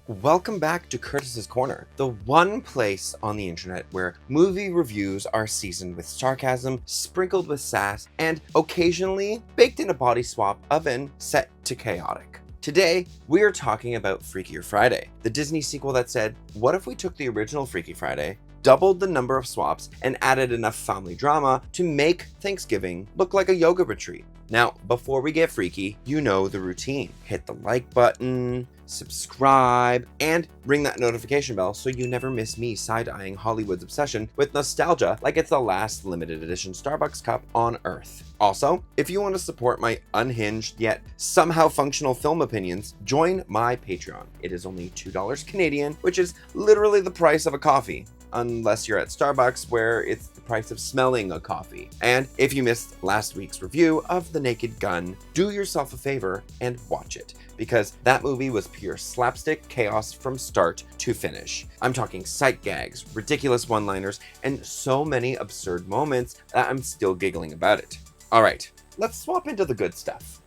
Welcome back to Curtis's Corner, the one place on the internet where movie reviews are seasoned with sarcasm, sprinkled with sass, and occasionally baked in a body swap oven set to chaotic. Today, we are talking about Freakier Friday, the Disney sequel that said, what if we took the original Freaky Friday, doubled the number of swaps, and added enough family drama to make Thanksgiving look like a yoga retreat? Now, before we get freaky, you know the routine. Hit the like button, subscribe, and ring that notification bell so you never miss me side-eyeing Hollywood's obsession with nostalgia like it's the last limited edition Starbucks cup on Earth. Also, if you want to support my unhinged yet somehow functional film opinions, join my Patreon. It is only $2 Canadian, which is literally the price of a coffee. Unless you're at Starbucks, where it's the price of smelling a coffee. And if you missed last week's review of The Naked Gun, do yourself a favor and watch it, because that movie was pure slapstick chaos from start to finish. I'm talking sight gags, ridiculous one-liners, and so many absurd moments that I'm still giggling about it. All right, let's swap into the good stuff.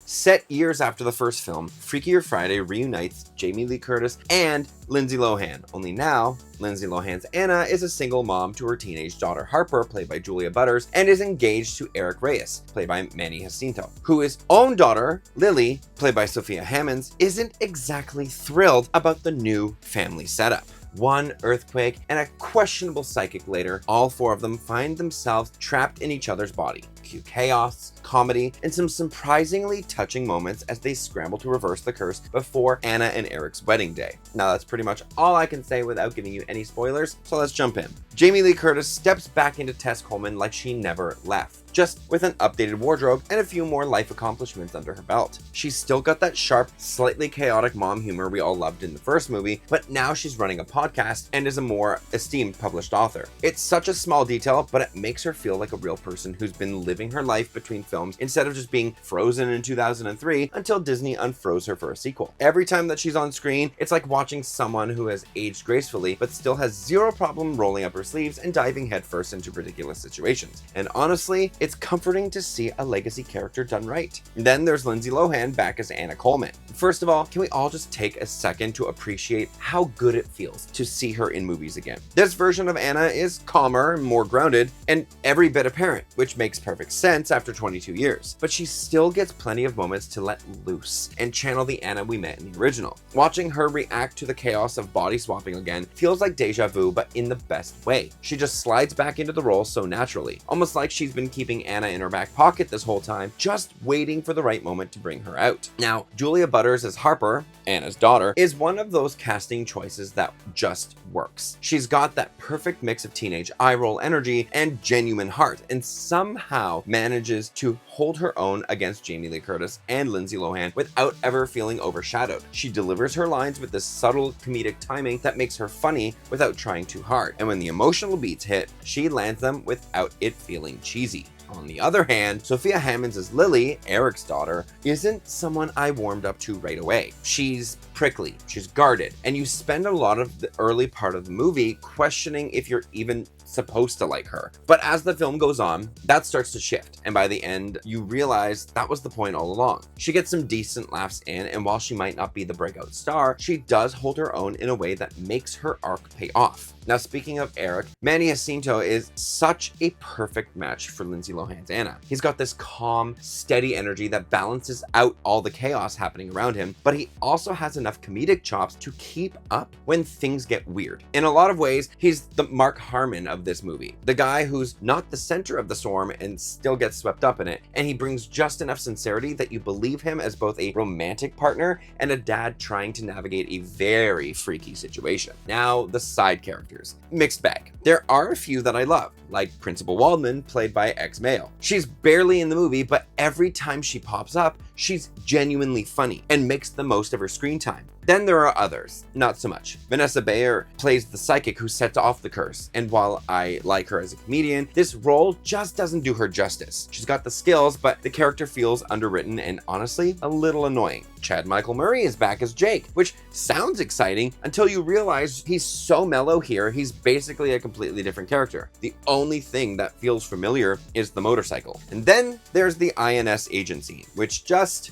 Set years after the first film, Freakier Friday reunites Jamie Lee Curtis and Lindsay Lohan, only now, Lindsay Lohan's Anna is a single mom to her teenage daughter Harper, played by Julia Butters, and is engaged to Eric Reyes, played by Manny Jacinto, who his own daughter, Lily, played by Sophia Hammonds, isn't exactly thrilled about the new family setup. One earthquake and a questionable psychic later, all four of them find themselves trapped in each other's body. Cue chaos, comedy, and some surprisingly touching moments as they scramble to reverse the curse before Anna and Eric's wedding day. Now that's pretty much all I can say without giving you any spoilers, so let's jump in. Jamie Lee Curtis steps back into Tess Coleman like she never left, just with an updated wardrobe and a few more life accomplishments under her belt. She's still got that sharp, slightly chaotic mom humor we all loved in the first movie, but now she's running a podcast and is a more esteemed published author. It's such a small detail, but it makes her feel like a real person who's been living her life between films instead of just being frozen in 2003 until Disney unfroze her for a sequel. Every time that she's on screen, it's like watching someone who has aged gracefully but still has zero problem rolling up her sleeves and diving headfirst into ridiculous situations. And honestly, it's comforting to see a legacy character done right. Then there's Lindsay Lohan back as Anna Coleman. First of all, can we all just take a second to appreciate how good it feels to see her in movies again? This version of Anna is calmer, more grounded, and every bit apparent, which makes perfect sense after 22 years. But she still gets plenty of moments to let loose and channel the Anna we met in the original. Watching her react to the chaos of body swapping again feels like deja vu, but in the best way. She just slides back into the role so naturally, almost like she's been keeping Anna in her back pocket this whole time, just waiting for the right moment to bring her out. Now, Julia Butters as Harper, Anna's daughter, is one of those casting choices that just works. She's got that perfect mix of teenage eye-roll energy and genuine heart, and somehow manages to hold her own against Jamie Lee Curtis and Lindsay Lohan without ever feeling overshadowed. She delivers her lines with this subtle comedic timing that makes her funny without trying too hard, and when the emotional beats hit, she lands them without it feeling cheesy. On the other hand, Sophia Hammonds as Lily, Eric's daughter, isn't someone I warmed up to right away. She's prickly, she's guarded, and you spend a lot of the early part of the movie questioning if you're even supposed to like her. But as the film goes on, that starts to shift, and by the end, you realize that was the point all along. She gets some decent laughs in, and while she might not be the breakout star, she does hold her own in a way that makes her arc pay off. Now, speaking of Eric, Manny Jacinto is such a perfect match for Lindsay Lohan's Anna. He's got this calm, steady energy that balances out all the chaos happening around him, but he also has enough comedic chops to keep up when things get weird. In a lot of ways, he's the Mark Harmon of this movie, the guy who's not the center of the storm and still gets swept up in it, and he brings just enough sincerity that you believe him as both a romantic partner and a dad trying to navigate a very freaky situation. Now, the side characters. Mixed bag. There are a few that I love, like Principal Waldman, played by ex-male. She's barely in the movie, but every time she pops up, she's genuinely funny and makes the most of her screen time. Then there are others, not so much. Vanessa Bayer plays the psychic who sets off the curse, and while I like her as a comedian, this role just doesn't do her justice. She's got the skills, but the character feels underwritten and honestly a little annoying. Chad Michael Murray is back as Jake, which sounds exciting until you realize he's so mellow here, he's basically a completely different character. The only thing that feels familiar is the motorcycle. And then there's the INS agency, which just,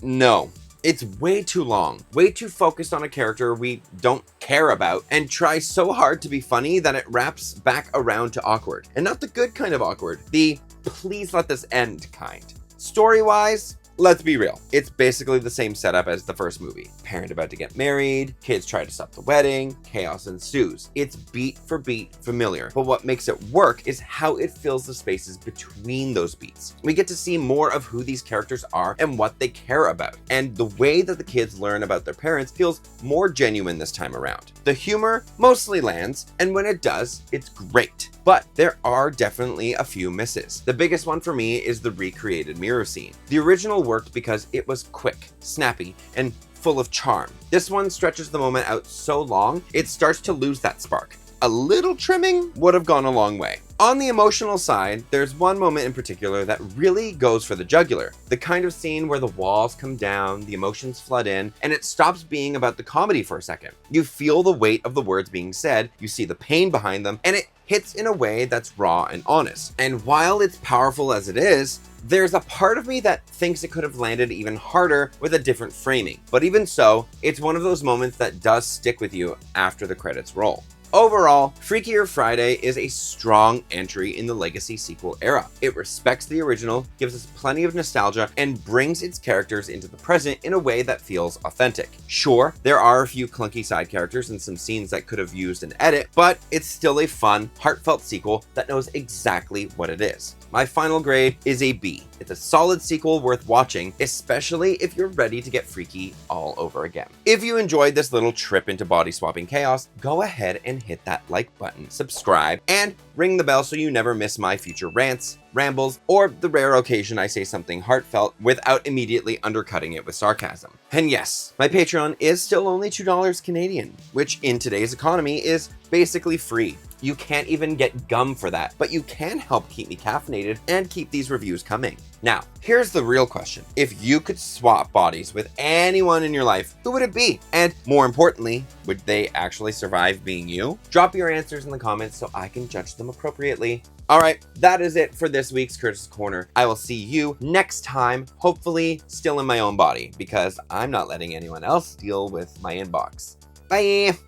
no. It's way too long, way too focused on a character we don't care about, and tries so hard to be funny that it wraps back around to awkward. And not the good kind of awkward, the please let this end kind. Story-wise, let's be real. It's basically the same setup as the first movie. Parent about to get married, kids try to stop the wedding, chaos ensues. It's beat for beat familiar, but what makes it work is how it fills the spaces between those beats. We get to see more of who these characters are and what they care about. And the way that the kids learn about their parents feels more genuine this time around. The humor mostly lands, and when it does, it's great. But there are definitely a few misses. The biggest one for me is the recreated mirror scene. The original worked because it was quick, snappy, and full of charm. This one stretches the moment out so long, it starts to lose that spark. A little trimming would have gone a long way. On the emotional side, there's one moment in particular that really goes for the jugular. The kind of scene where the walls come down, the emotions flood in, and it stops being about the comedy for a second. You feel the weight of the words being said, you see the pain behind them, and it hits in a way that's raw and honest. And while it's powerful as it is, there's a part of me that thinks it could have landed even harder with a different framing. But even so, it's one of those moments that does stick with you after the credits roll. Overall, Freakier Friday is a strong entry in the Legacy sequel era. It respects the original, gives us plenty of nostalgia, and brings its characters into the present in a way that feels authentic. Sure, there are a few clunky side characters and some scenes that could have used an edit, but it's still a fun, heartfelt sequel that knows exactly what it is. My final grade is a B. It's a solid sequel worth watching, especially if you're ready to get freaky all over again. If you enjoyed this little trip into body swapping chaos, go ahead and hit that like button, subscribe, and ring the bell so you never miss my future rants, rambles, or the rare occasion I say something heartfelt without immediately undercutting it with sarcasm. And yes, my Patreon is still only $2 Canadian, which in today's economy is basically free. You can't even get gum for that, but you can help keep me caffeinated and keep these reviews coming. Now, here's the real question. If you could swap bodies with anyone in your life, who would it be? And more importantly, would they actually survive being you? Drop your answers in the comments so I can judge them appropriately. All right, that is it for this week's Curtis Corner. I will see you next time, hopefully still in my own body, because I'm not letting anyone else deal with my inbox. Bye!